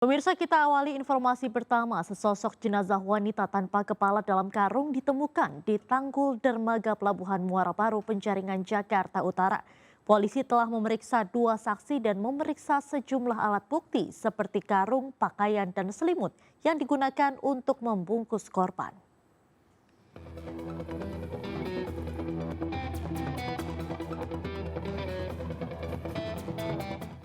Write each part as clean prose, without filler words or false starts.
Pemirsa, kita awali informasi pertama. Sesosok jenazah wanita tanpa kepala dalam karung ditemukan di Tanggul Dermaga Pelabuhan Muara Baru, Penjaringan, Jakarta Utara. Polisi telah memeriksa 2 saksi dan memeriksa sejumlah alat bukti seperti karung, pakaian, dan selimut yang digunakan untuk membungkus korban.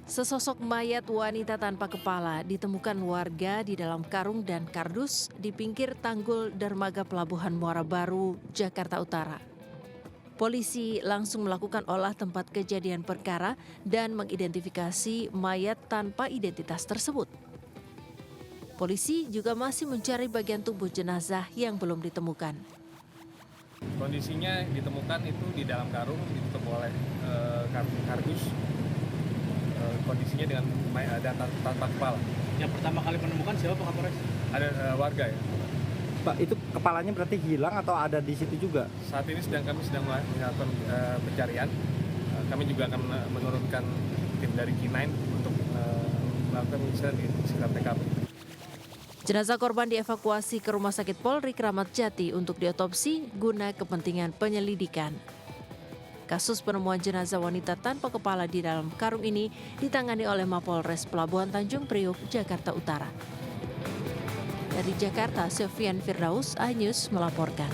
Sesosok mayat wanita tanpa kepala ditemukan warga di dalam karung dan kardus di pinggir Tanggul Dermaga Pelabuhan Muara Baru, Jakarta Utara. Polisi langsung melakukan olah tempat kejadian perkara dan mengidentifikasi mayat tanpa identitas tersebut. Polisi juga masih mencari bagian tubuh jenazah yang belum ditemukan. Kondisinya ditemukan itu di dalam karung, ditutup oleh kardus. Kondisinya dengan ada tanpa kepala. Yang pertama kali menemukan siapa Pak Kapolres? Ada warga ya. Pak, itu kepalanya berarti hilang atau ada di situ juga? Saat ini kami sedang melakukan pencarian. Kami juga akan menurunkan tim dari K9 untuk melakukan penyisiran di sekitar TKP. Jenazah korban dievakuasi ke Rumah Sakit Polri Kramat Jati untuk diotopsi guna kepentingan penyelidikan. Kasus penemuan jenazah wanita tanpa kepala di dalam karung ini ditangani oleh Mapolres Pelabuhan Tanjung Priok, Jakarta Utara. Dari Jakarta, Sofian Firdaus, iNews melaporkan.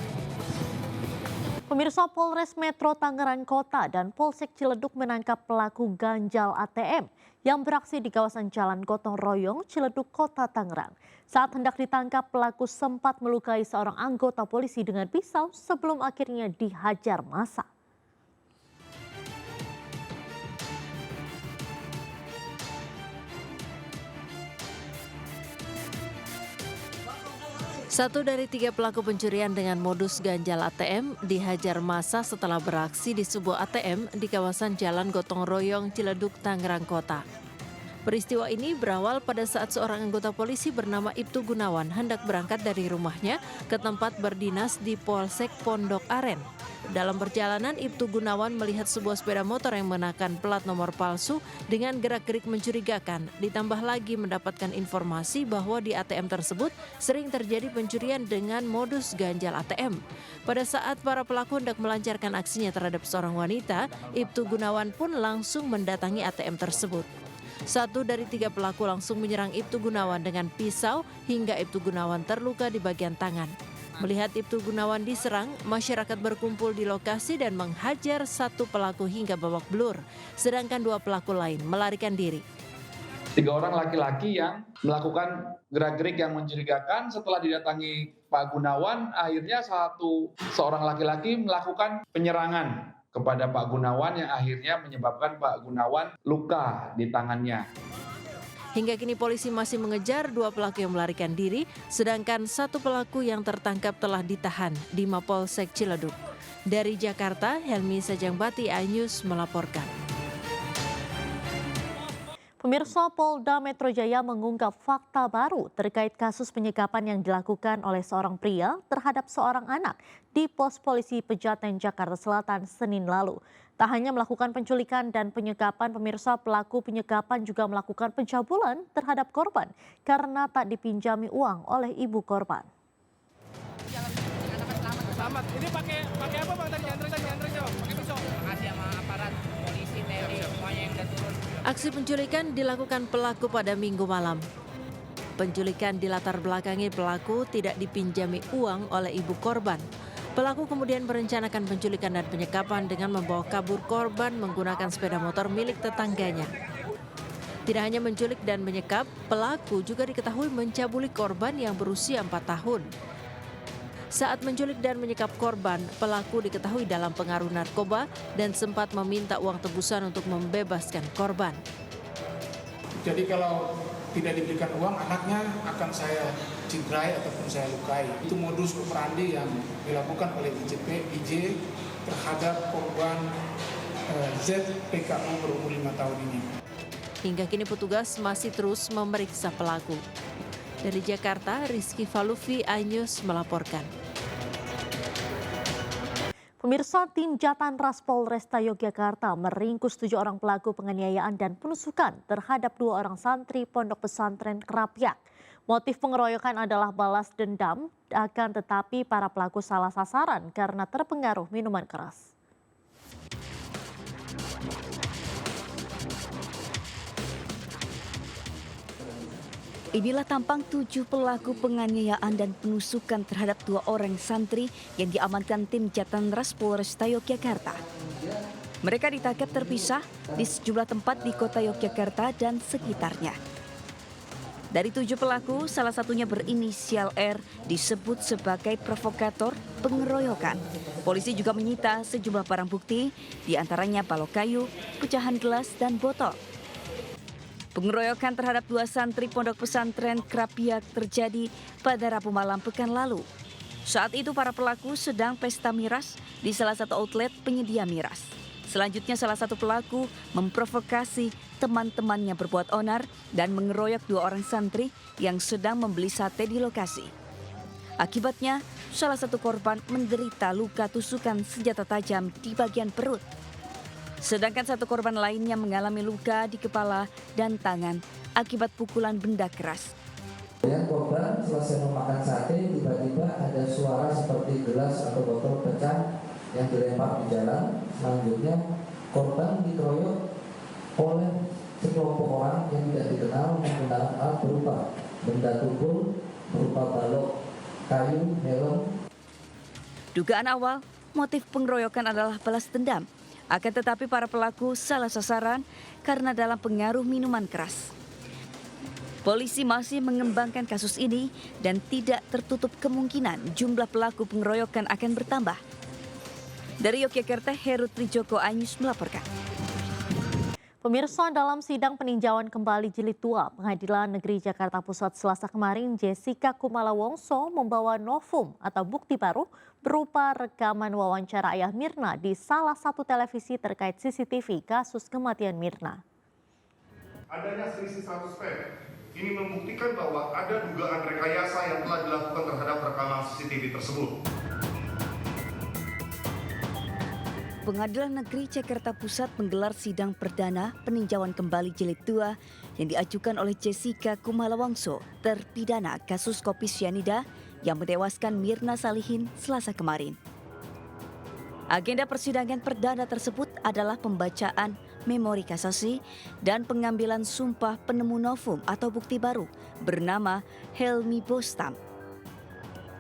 Pemirsa, Polres Metro Tangerang Kota dan Polsek Ciledug menangkap pelaku ganjal ATM yang beraksi di kawasan Jalan Gotong Royong, Ciledug, Kota Tangerang. Saat hendak ditangkap, pelaku sempat melukai seorang anggota polisi dengan pisau sebelum akhirnya dihajar massa. Satu dari 3 pelaku pencurian dengan modus ganjal ATM dihajar massa setelah beraksi di sebuah ATM di kawasan Jalan Gotong Royong, Ciledug, Tangerang Kota. Peristiwa ini berawal pada saat seorang anggota polisi bernama Ibtu Gunawan hendak berangkat dari rumahnya ke tempat berdinas di Polsek Pondok Aren. Dalam perjalanan, Ibtu Gunawan melihat sebuah sepeda motor yang mengenakan plat nomor palsu dengan gerak-gerik mencurigakan. Ditambah lagi mendapatkan informasi bahwa di ATM tersebut sering terjadi pencurian dengan modus ganjal ATM. Pada saat para pelaku hendak melancarkan aksinya terhadap seorang wanita, Ibtu Gunawan pun langsung mendatangi ATM tersebut. Satu dari 3 pelaku langsung menyerang Ibtu Gunawan dengan pisau hingga Ibtu Gunawan terluka di bagian tangan. Melihat Ibtu Gunawan diserang, masyarakat berkumpul di lokasi dan menghajar satu pelaku hingga babak belur, sedangkan 2 pelaku lain melarikan diri. 3 orang laki-laki yang melakukan gerak-gerik yang mencurigakan. Setelah didatangi Pak Gunawan, akhirnya seorang laki-laki melakukan penyerangan kepada Pak Gunawan yang akhirnya menyebabkan Pak Gunawan luka di tangannya. Hingga kini polisi masih mengejar 2 pelaku yang melarikan diri, sedangkan 1 pelaku yang tertangkap telah ditahan di Mapolsek Ciledug. Dari Jakarta, Helmi Sajangbati, iNews melaporkan. Pemirsa, Polda Metro Jaya mengungkap fakta baru terkait kasus penyekapan yang dilakukan oleh seorang pria terhadap seorang anak di pos polisi Pejaten, Jakarta Selatan, Senin lalu. Tak hanya melakukan penculikan dan penyekapan, pemirsa, pelaku penyekapan juga melakukan pencabulan terhadap korban karena tak dipinjami uang oleh ibu korban. Selamat. Ini pakai apa Bang tadi? Nyandra coba. Pakai pisau. Makasih sama aparat polisi, TNI, semuanya yang udah turun. Aksi penculikan dilakukan pelaku pada Minggu malam. Penculikan dilatar belakangi pelaku tidak dipinjami uang oleh ibu korban. Pelaku kemudian merencanakan penculikan dan penyekapan dengan membawa kabur korban menggunakan sepeda motor milik tetangganya. Tidak hanya menculik dan menyekap, pelaku juga diketahui mencabuli korban yang berusia 4 tahun. Saat menculik dan menyekap korban, pelaku diketahui dalam pengaruh narkoba dan sempat meminta uang tebusan untuk membebaskan korban. Jadi kalau tidak diberikan uang, anaknya akan saya cederai ataupun saya lukai. Itu modus operandi yang dilakukan oleh IJ terhadap korban Z PKU berumur 5 tahun ini. Hingga kini petugas masih terus memeriksa pelaku. Dari Jakarta, Rizky Falufi, iNews melaporkan. Pemirsa, tim Jatan Ras Polresta Yogyakarta meringkus 7 orang pelaku penganiayaan dan penusukan terhadap 2 orang santri Pondok Pesantren Krapyak. Motif pengeroyokan adalah balas dendam, akan tetapi para pelaku salah sasaran karena terpengaruh minuman keras. Inilah tampang 7 pelaku penganiayaan dan penusukan terhadap 2 orang santri yang diamankan tim Jatan Ras Polresta Yogyakarta. Mereka ditangkap terpisah di sejumlah tempat di kota Yogyakarta dan sekitarnya. Dari 7 pelaku, salah satunya berinisial R disebut sebagai provokator pengeroyokan. Polisi juga menyita sejumlah barang bukti, diantaranya balok kayu, pecahan gelas, dan botol. Pengeroyokan terhadap 2 santri Pondok Pesantren Krapyak terjadi pada Rabu malam pekan lalu. Saat itu para pelaku sedang pesta miras di salah satu outlet penyedia miras. Selanjutnya salah satu pelaku memprovokasi teman-temannya berbuat onar dan mengeroyok 2 orang santri yang sedang membeli sate di lokasi. Akibatnya salah satu korban menderita luka tusukan senjata tajam di bagian perut. Sedangkan satu korban lainnya mengalami luka di kepala dan tangan akibat pukulan benda keras. Korban selesai memakan sate, tiba-tiba ada suara seperti gelas atau botol pecah yang dilempar di jalan. Selanjutnya korban dikeroyok oleh sekelompok orang yang tidak dikenal menggunakan alat berupa benda tumpul, berupa balok kayu, helm. Dugaan awal, motif pengeroyokan adalah balas dendam. Akan tetapi para pelaku salah sasaran karena dalam pengaruh minuman keras. Polisi masih mengembangkan kasus ini dan tidak tertutup kemungkinan jumlah pelaku pengeroyokan akan bertambah. Dari Yogyakarta, Heru Trijoko Anyus melaporkan. Pemirsa, dalam sidang peninjauan kembali jilid 2 Pengadilan Negeri Jakarta Pusat Selasa kemarin, Jessica Kumala Wongso membawa novum atau bukti baru berupa rekaman wawancara ayah Mirna di salah satu televisi terkait CCTV kasus kematian Mirna. Adanya selisih 100 pem ini membuktikan bahwa ada dugaan rekayasa yang telah dilakukan terhadap rekaman CCTV tersebut. Pengadilan Negeri Jakarta Pusat menggelar sidang perdana peninjauan kembali jilid 2 yang diajukan oleh Jessica Kumala Wongso, terpidana kasus kopi sianida yang menewaskan Mirna Salihin Selasa kemarin. Agenda persidangan perdana tersebut adalah pembacaan memori kasasi dan pengambilan sumpah penemu novum atau bukti baru bernama Helmi Bostam.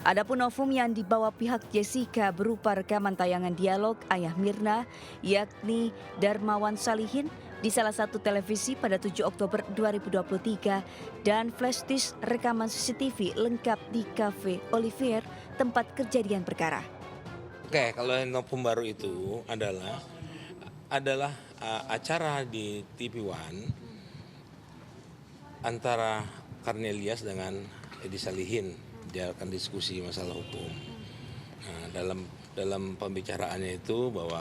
Adapun novum yang dibawa pihak Jessica berupa rekaman tayangan dialog ayah Mirna, yakni Darmawan Salihin, di salah satu televisi pada 7 Oktober 2023 dan flash disk rekaman CCTV lengkap di Cafe Olivier, tempat kejadian perkara. Oke, kalau yang novum baru itu adalah acara di TV One antara Karnelias dengan Edi Salihin. Dia akan diskusi masalah hukum. Nah, dalam pembicaraannya itu bahwa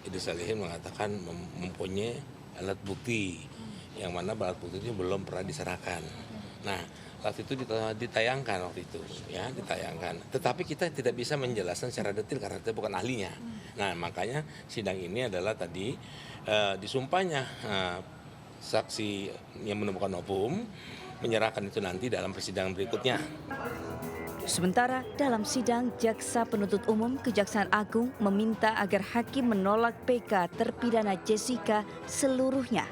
Edi Salihin mengatakan mempunyai alat bukti yang mana alat bukti itu belum pernah diserahkan. Nah, waktu itu ditayangkan waktu itu, ya ditayangkan. Tetapi kita tidak bisa menjelaskan secara detail karena kita bukan ahlinya. Nah, makanya sidang ini adalah tadi disumpahnya saksi yang menemukan novum menyerahkan itu nanti dalam persidangan berikutnya. Sementara dalam sidang, Jaksa Penuntut Umum Kejaksaan Agung meminta agar hakim menolak PK terpidana Jessica seluruhnya.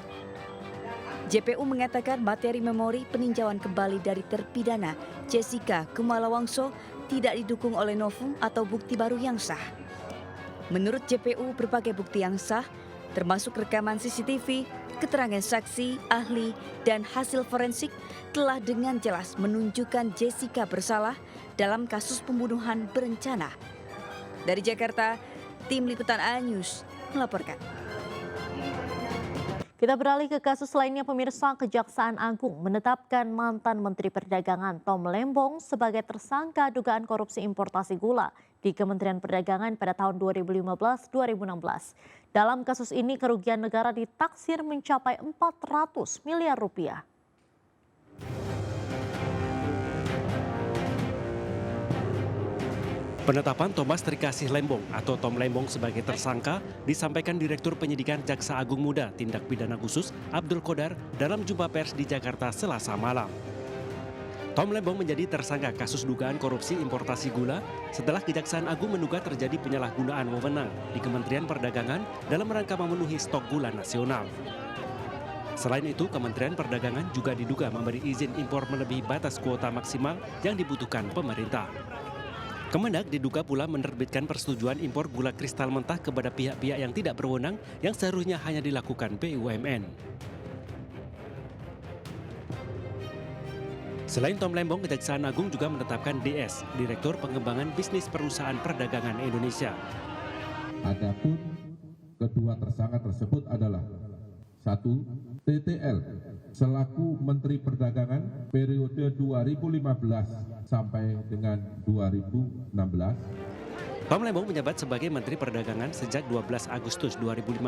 JPU mengatakan materi memori peninjauan kembali dari terpidana Jessica Kumala Wongso tidak didukung oleh novum atau bukti baru yang sah. Menurut JPU, berbagai bukti yang sah, termasuk rekaman CCTV, keterangan saksi, ahli, dan hasil forensik telah dengan jelas menunjukkan Jessica bersalah dalam kasus pembunuhan berencana. Dari Jakarta, Tim Liputan A-News melaporkan. Kita beralih ke kasus lainnya, pemirsa. Kejaksaan Agung menetapkan mantan Menteri Perdagangan Tom Lembong sebagai tersangka dugaan korupsi importasi gula di Kementerian Perdagangan pada tahun 2015-2016. Dalam kasus ini kerugian negara ditaksir mencapai 400 miliar rupiah. Penetapan Thomas Trikasih Lembong atau Tom Lembong sebagai tersangka disampaikan Direktur Penyidikan Jaksa Agung Muda Tindak Pidana Khusus Abdul Qodar dalam jumpa pers di Jakarta Selasa malam. Tom Lembong menjadi tersangka kasus dugaan korupsi importasi gula setelah Kejaksaan Agung menduga terjadi penyalahgunaan wewenang di Kementerian Perdagangan dalam rangka memenuhi stok gula nasional. Selain itu, Kementerian Perdagangan juga diduga memberi izin impor melebihi batas kuota maksimal yang dibutuhkan pemerintah. Kemendag diduga pula menerbitkan persetujuan impor gula kristal mentah kepada pihak-pihak yang tidak berwenang yang seharusnya hanya dilakukan BUMN. Selain Tom Lembong, Kejaksaan Agung juga menetapkan DS, Direktur Pengembangan Bisnis Perusahaan Perdagangan Indonesia. Adapun kedua tersangka tersebut adalah 1. TTL selaku Menteri Perdagangan periode 2015 sampai dengan 2016. Tom Lembong menjabat sebagai Menteri Perdagangan sejak 12 Agustus 2015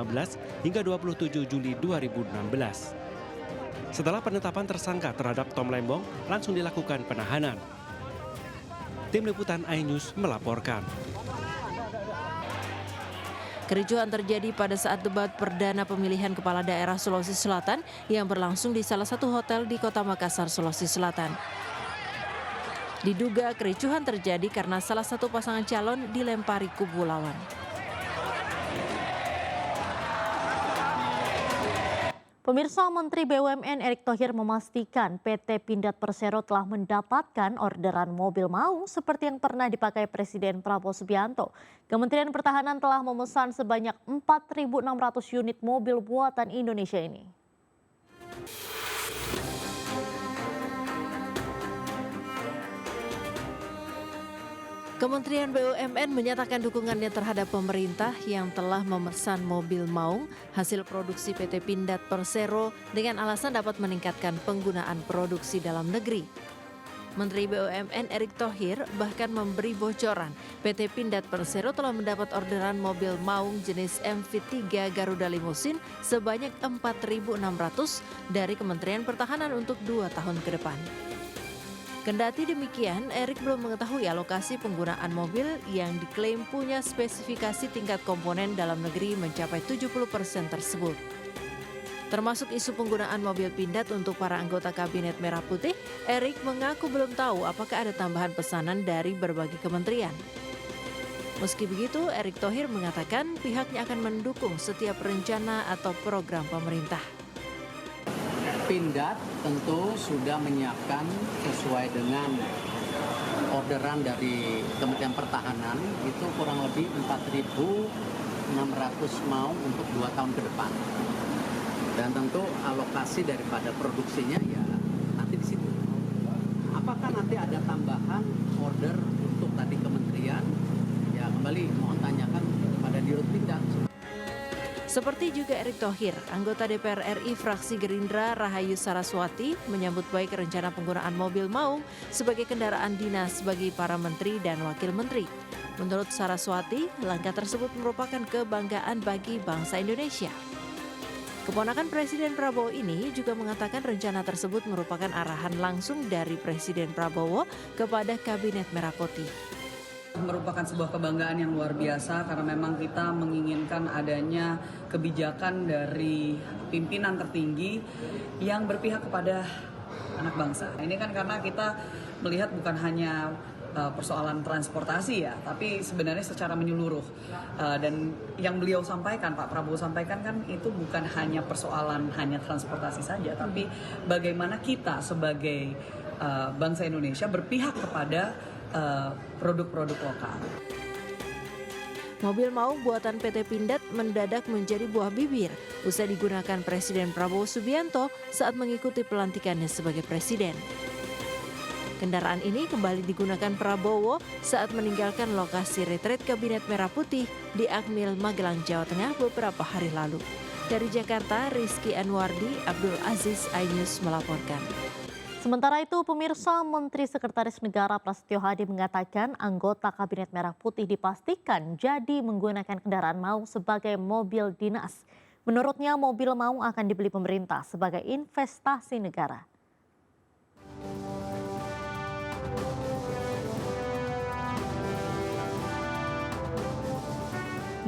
hingga 27 Juli 2016. Setelah penetapan tersangka terhadap Tom Lembong, langsung dilakukan penahanan. Tim Liputan iNews melaporkan. Kericuhan terjadi pada saat debat perdana pemilihan kepala daerah Sulawesi Selatan yang berlangsung di salah satu hotel di Kota Makassar, Sulawesi Selatan. Diduga kericuhan terjadi karena salah satu pasangan calon dilempari kubu lawan. Pemirsa, Menteri BUMN Erick Thohir memastikan PT Pindad Persero telah mendapatkan orderan mobil maung seperti yang pernah dipakai Presiden Prabowo Subianto. Kementerian Pertahanan telah memesan sebanyak 4.600 unit mobil buatan Indonesia ini. Kementerian BUMN menyatakan dukungannya terhadap pemerintah yang telah memesan mobil maung hasil produksi PT Pindad Persero dengan alasan dapat meningkatkan penggunaan produksi dalam negeri. Menteri BUMN Erick Thohir bahkan memberi bocoran PT Pindad Persero telah mendapat orderan mobil maung jenis MV3 Garuda Limousine sebanyak 4.600 dari Kementerian Pertahanan untuk 2 tahun ke depan. Kendati demikian, Erick belum mengetahui alokasi penggunaan mobil yang diklaim punya spesifikasi tingkat komponen dalam negeri mencapai 70% tersebut. Termasuk isu penggunaan mobil Pindad untuk para anggota Kabinet Merah Putih, Erick mengaku belum tahu apakah ada tambahan pesanan dari berbagai kementerian. Meski begitu, Erick Thohir mengatakan pihaknya akan mendukung setiap rencana atau program pemerintah. Pindad tentu sudah menyiapkan sesuai dengan orderan dari Kementerian Pertahanan itu kurang lebih 4.600 maung untuk 2 tahun ke depan. Dan tentu alokasi daripada produksinya ya nanti di situ. Apakah nanti ada tambahan order untuk tadi kementerian? Ya kembali mohon tanyakan kepada Dirut Pindad. Seperti juga Erick Thohir, anggota DPR RI fraksi Gerindra Rahayu Saraswati menyambut baik rencana penggunaan mobil maung sebagai kendaraan dinas bagi para menteri dan wakil menteri. Menurut Saraswati, langkah tersebut merupakan kebanggaan bagi bangsa Indonesia. Keponakan Presiden Prabowo ini juga mengatakan rencana tersebut merupakan arahan langsung dari Presiden Prabowo kepada Kabinet Merah Putih. Merupakan sebuah kebanggaan yang luar biasa karena memang kita menginginkan adanya kebijakan dari pimpinan tertinggi yang berpihak kepada anak bangsa. Ini kan karena kita melihat bukan hanya persoalan transportasi ya, tapi sebenarnya secara menyeluruh. Dan yang beliau sampaikan, Pak Prabowo sampaikan kan itu bukan hanya persoalan hanya transportasi saja, tapi bagaimana kita sebagai bangsa Indonesia berpihak kepada produk-produk lokal. Mobil maung buatan PT Pindad mendadak menjadi buah bibir usai digunakan Presiden Prabowo Subianto saat mengikuti pelantikannya sebagai presiden. Kendaraan ini kembali digunakan Prabowo saat meninggalkan lokasi retret Kabinet Merah Putih di Akmil, Magelang, Jawa Tengah beberapa hari lalu. Dari Jakarta, Rizky Anwardi, Abdul Aziz, iNews melaporkan. Sementara itu, pemirsa, Menteri Sekretaris Negara Prasetyo Hadi mengatakan anggota Kabinet Merah Putih dipastikan jadi menggunakan kendaraan maung sebagai mobil dinas. Menurutnya, mobil maung akan dibeli pemerintah sebagai investasi negara.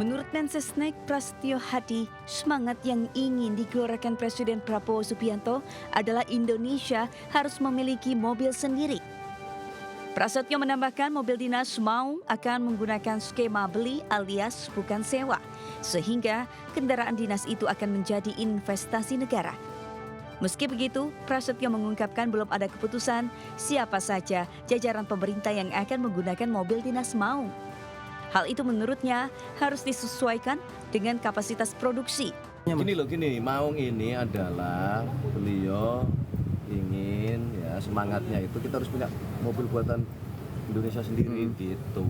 Menurut Mensesnek Prasetyo Hadi, semangat yang ingin digelorakan Presiden Prabowo Subianto adalah Indonesia harus memiliki mobil sendiri. Prasetyo menambahkan mobil dinas Maung akan menggunakan skema beli alias bukan sewa, sehingga kendaraan dinas itu akan menjadi investasi negara. Meski begitu, Prasetyo mengungkapkan belum ada keputusan siapa saja jajaran pemerintah yang akan menggunakan mobil dinas Maung. Hal itu menurutnya harus disesuaikan dengan kapasitas produksi. Gini, Maung ini adalah beliau ingin ya semangatnya itu kita harus punya mobil buatan Indonesia sendiri gitu.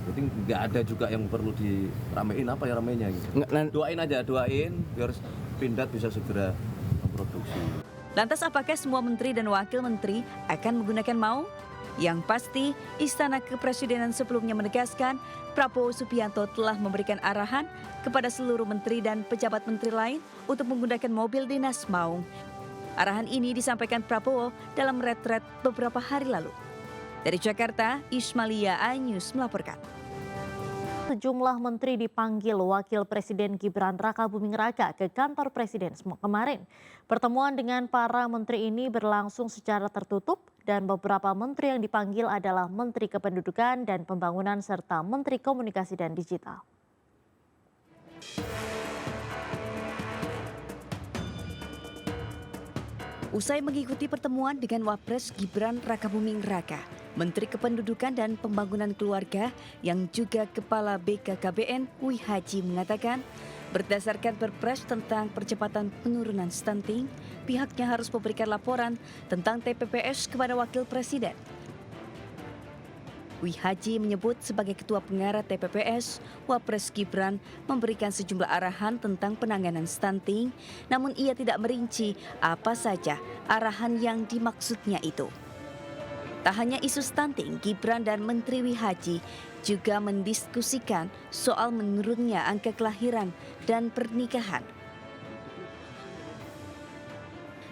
Jadi nggak ada juga yang perlu diramein apa ya ramenya gitu. Doain biar Pindad bisa segera memproduksi. Lantas apakah semua menteri dan wakil menteri akan menggunakan Maung? Yang pasti, Istana Kepresidenan sebelumnya menegaskan Prabowo Subianto telah memberikan arahan kepada seluruh menteri dan pejabat menteri lain untuk menggunakan mobil dinas Maung. Arahan ini disampaikan Prabowo dalam retret beberapa hari lalu. Dari Jakarta, Ismalia Anyus melaporkan. Sejumlah menteri dipanggil Wakil Presiden Gibran Rakabuming Raka ke kantor Presiden kemarin. Pertemuan dengan para menteri ini berlangsung secara tertutup dan beberapa menteri yang dipanggil adalah Menteri Kependudukan dan Pembangunan serta Menteri Komunikasi dan Digital. Usai mengikuti pertemuan dengan Wapres Gibran Rakabuming Raka, Menteri Kependudukan dan Pembangunan Keluarga yang juga Kepala BKKBN Wi Haji mengatakan, berdasarkan Perpres tentang percepatan penurunan stunting, pihaknya harus memberikan laporan tentang TPPS kepada Wakil Presiden. Wi Haji menyebut sebagai Ketua Pengarah TPPS, Wapres Gibran memberikan sejumlah arahan tentang penanganan stunting, namun ia tidak merinci apa saja arahan yang dimaksudnya itu. Tak hanya isu stunting, Gibran dan Menteri Wi Haji juga mendiskusikan soal menurunnya angka kelahiran dan pernikahan.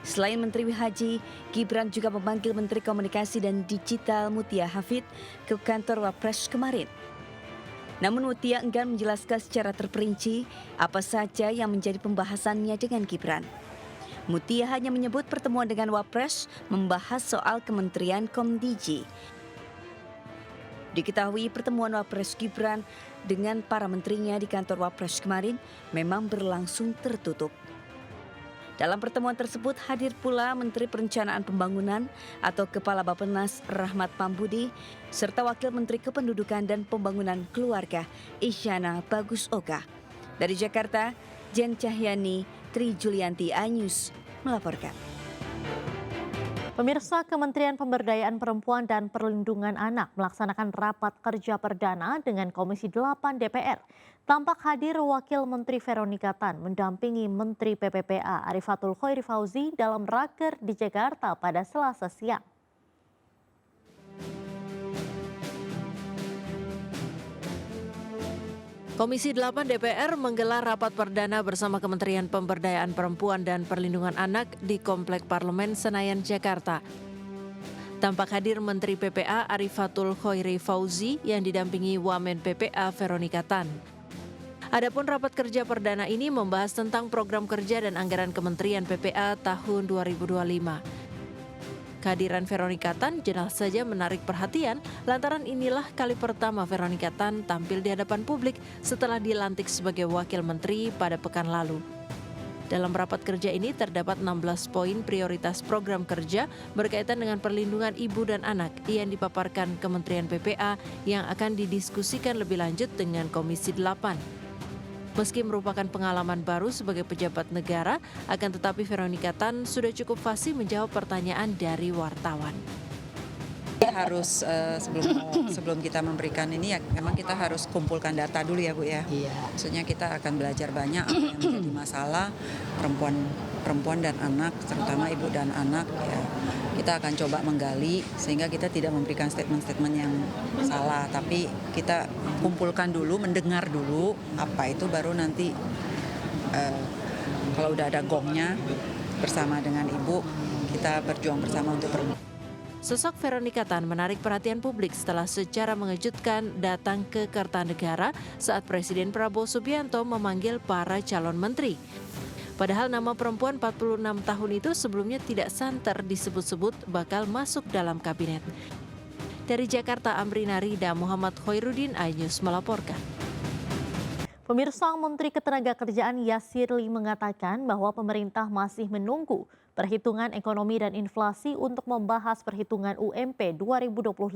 Selain Menteri Wi Haji, Gibran juga memanggil Menteri Komunikasi dan Digital Mutia Hafid ke kantor Wapres kemarin. Namun Mutia enggan menjelaskan secara terperinci apa saja yang menjadi pembahasannya dengan Gibran. Mutia hanya menyebut pertemuan dengan Wapres membahas soal Kementerian Komdiji. Diketahui pertemuan Wapres Gibran dengan para menterinya di kantor Wapres kemarin memang berlangsung tertutup. Dalam pertemuan tersebut hadir pula Menteri Perencanaan Pembangunan atau Kepala Bappenas Rahmat Pambudi serta Wakil Menteri Kependudukan dan Pembangunan Keluarga Isyana Bagus Oka. Dari Jakarta, Jen Cahyani, Tri Julianti Anyus melaporkan. Pemirsa, Kementerian Pemberdayaan Perempuan dan Perlindungan Anak melaksanakan rapat kerja perdana dengan Komisi 8 DPR. Tampak hadir Wakil Menteri Veronika Tan mendampingi Menteri PPPA Arifatul Khoiri Fauzi dalam raker di Jakarta pada Selasa siang. Komisi 8 DPR menggelar rapat perdana bersama Kementerian Pemberdayaan Perempuan dan Perlindungan Anak di Komplek Parlemen Senayan, Jakarta. Tampak hadir Menteri PPA Arifatul Khoiri Fauzi yang didampingi Wamen PPA Veronika Tan. Adapun rapat kerja perdana ini membahas tentang program kerja dan anggaran Kementerian PPA tahun 2025. Kehadiran Veronika Tan jelas saja menarik perhatian lantaran inilah kali pertama Veronika Tan tampil di hadapan publik setelah dilantik sebagai Wakil Menteri pada pekan lalu. Dalam rapat kerja ini terdapat 16 poin prioritas program kerja berkaitan dengan perlindungan ibu dan anak yang dipaparkan Kementerian PPA yang akan didiskusikan lebih lanjut dengan Komisi 8. Meski merupakan pengalaman baru sebagai pejabat negara, akan tetapi Veronika Tan sudah cukup fasih menjawab pertanyaan dari wartawan. Harus sebelum kita memberikan ini ya memang kita harus kumpulkan data dulu ya Bu ya. Iya. Maksudnya kita akan belajar banyak apa yang menjadi masalah perempuan dan anak, terutama ibu dan anak ya. Kita akan coba menggali sehingga kita tidak memberikan statement-statement yang salah, tapi kita kumpulkan dulu, mendengar dulu apa itu baru nanti kalau udah ada gongnya bersama dengan ibu kita berjuang bersama untuk perempuan. Sosok Veronica Tan menarik perhatian publik setelah secara mengejutkan datang ke Kertanegara saat Presiden Prabowo Subianto memanggil para calon menteri. Padahal nama perempuan 46 tahun itu sebelumnya tidak santer disebut-sebut bakal masuk dalam kabinet. Dari Jakarta, Amrina Rida, Muhammad Khairuddin, iNews melaporkan. Pemirsa, Menteri Ketenagakerjaan Yasirli mengatakan bahwa pemerintah masih menunggu perhitungan ekonomi dan inflasi untuk membahas perhitungan UMP 2025.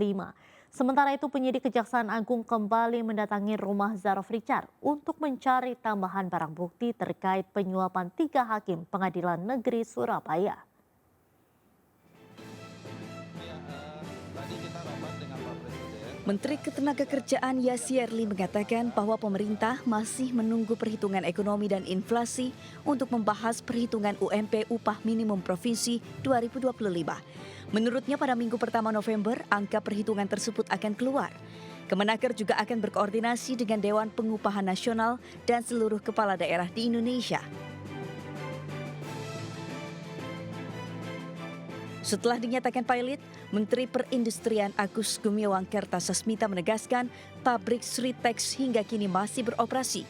Sementara itu, penyidik Kejaksaan Agung kembali mendatangi rumah Zaraf Richard untuk mencari tambahan barang bukti terkait penyuapan 3 hakim Pengadilan Negeri Surabaya. Menteri Ketenagakerjaan Yasirli mengatakan bahwa pemerintah masih menunggu perhitungan ekonomi dan inflasi untuk membahas perhitungan UMP upah minimum provinsi 2025. Menurutnya pada minggu pertama November, angka perhitungan tersebut akan keluar. Kemenaker juga akan berkoordinasi dengan Dewan Pengupahan Nasional dan seluruh kepala daerah di Indonesia. Setelah dinyatakan pilot, Menteri Perindustrian Agus Gumiwang Kertasasmita menegaskan pabrik Sritex hingga kini masih beroperasi.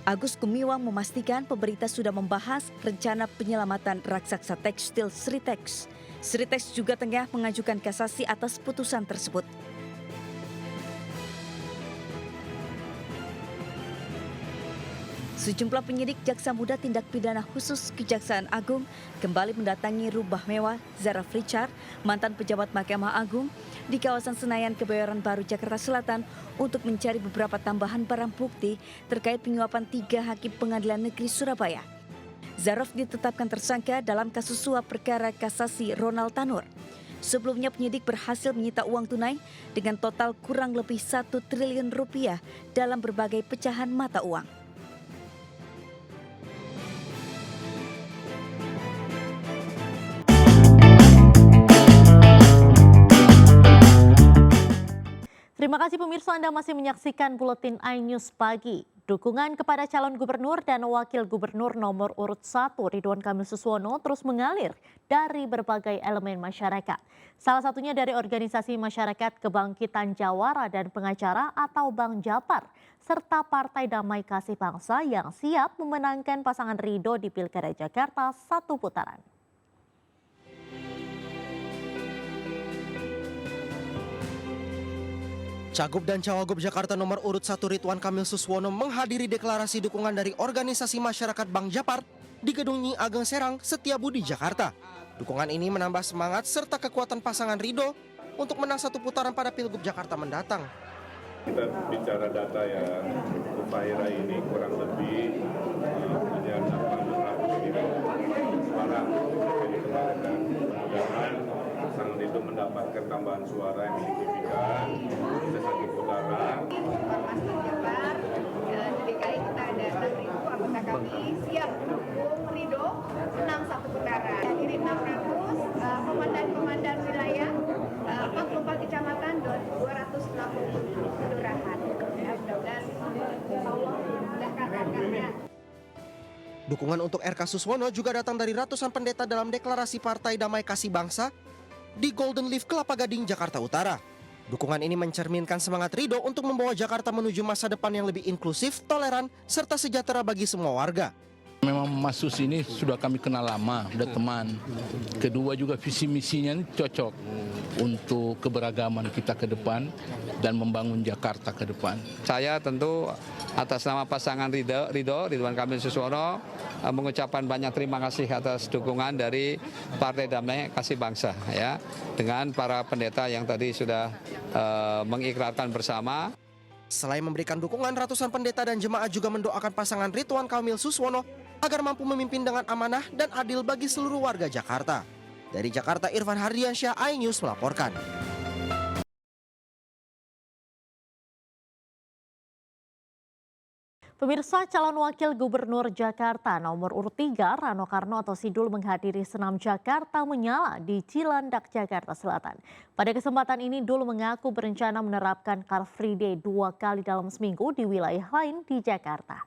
Agus Gumiwang memastikan pemerintah sudah membahas rencana penyelamatan raksasa tekstil Sritex. Sritex juga tengah mengajukan kasasi atas putusan tersebut. Sejumlah penyidik Jaksa Muda Tindak Pidana Khusus Kejaksaan Agung kembali mendatangi rumah mewah Zaraf Richard, mantan pejabat Mahkamah Agung, di kawasan Senayan, Kebayoran Baru, Jakarta Selatan untuk mencari beberapa tambahan barang bukti terkait penyuapan 3 hakim Pengadilan Negeri Surabaya. Zaraf ditetapkan tersangka dalam kasus suap perkara kasasi Ronald Tanur. Sebelumnya penyidik berhasil menyita uang tunai dengan total kurang lebih 1 triliun rupiah dalam berbagai pecahan mata uang. Terima kasih pemirsa, Anda masih menyaksikan Buletin iNews Pagi. Dukungan kepada calon gubernur dan wakil gubernur nomor urut 1 Ridwan Kamil Suswono terus mengalir dari berbagai elemen masyarakat. Salah satunya dari organisasi masyarakat Kebangkitan Jawara dan Pengacara atau Bang Japar, serta Partai Damai Kasih Bangsa yang siap memenangkan pasangan Ridho di Pilkada Jakarta 1 putaran. Cagup dan Cawagup Jakarta nomor urut 1 Ridwan Kamil Suswono menghadiri deklarasi dukungan dari organisasi masyarakat Bang Japar di Gedung Nyi Ageng Serang, Setiabudi, Jakarta. Dukungan ini menambah semangat serta kekuatan pasangan Ridho untuk menang 1 putaran pada Pilgub Jakarta mendatang. Kita bicara data ya, Upaira ini kurang lebih punya 800.000 suara jadi kemarin, dan mudah-mudahan pasangan itu mendapatkan tambahan suara yang signifikan bisa 1 putaran. Di DKI kita ada 6.000, apakah kami siap mendukung Ridho menang 1 putaran. Dari 600 komandan-komandan wilayah, 44 kecamatan, 280 kelurahan. Mudah-mudahan Allah mudahkan langkahnya. Dukungan untuk RK Suswono juga datang dari ratusan pendeta dalam deklarasi Partai Damai Kasih Bangsa di Golden Leaf, Kelapa Gading, Jakarta Utara. Dukungan ini mencerminkan semangat Ridho untuk membawa Jakarta menuju masa depan yang lebih inklusif, toleran, serta sejahtera bagi semua warga. Memang Mas Sus ini sudah kami kenal lama, udah teman. Kedua juga visi misinya ini cocok untuk keberagaman kita ke depan dan membangun Jakarta ke depan. Saya tentu atas nama pasangan Ridwan Kamil Suswono mengucapkan banyak terima kasih atas dukungan dari Partai Damai Kasih Bangsa ya, dengan para pendeta yang tadi sudah mengikrarkan bersama. Selain memberikan dukungan, ratusan pendeta dan jemaat juga mendoakan pasangan Ridwan Kamil Suswono agar mampu memimpin dengan amanah dan adil bagi seluruh warga Jakarta. Dari Jakarta, Irfan Hardiansyah, iNews melaporkan. Pemirsa, calon wakil gubernur Jakarta nomor urut 3 Rano Karno atau Sidul menghadiri senam Jakarta Menyala di Cilandak, Jakarta Selatan. Pada kesempatan ini Dul mengaku berencana menerapkan Car Free Day 2 kali dalam seminggu di wilayah lain di Jakarta.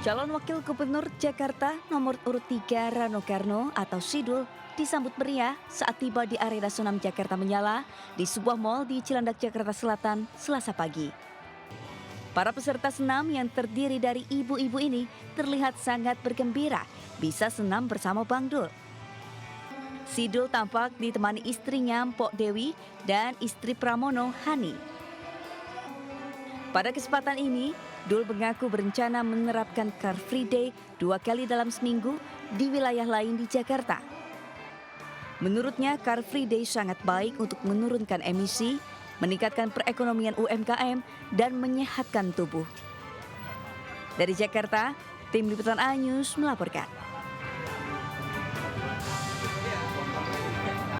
Calon Wakil Gubernur Jakarta nomor urut 3 Rano Karno atau Sidul disambut meriah saat tiba di Arena Senam Jakarta Menyala di sebuah mal di Cilandak, Jakarta Selatan, Selasa pagi. Para peserta senam yang terdiri dari ibu-ibu ini terlihat sangat bergembira bisa senam bersama Bang Dul. Sidul tampak ditemani istrinya Mpok Dewi dan istri Pramono, Hani. Pada kesempatan ini, Dul mengaku berencana menerapkan Car Free Day 2 kali dalam seminggu di wilayah lain di Jakarta. Menurutnya, Car Free Day sangat baik untuk menurunkan emisi, meningkatkan perekonomian UMKM, dan menyehatkan tubuh. Dari Jakarta, tim Liputan A News melaporkan.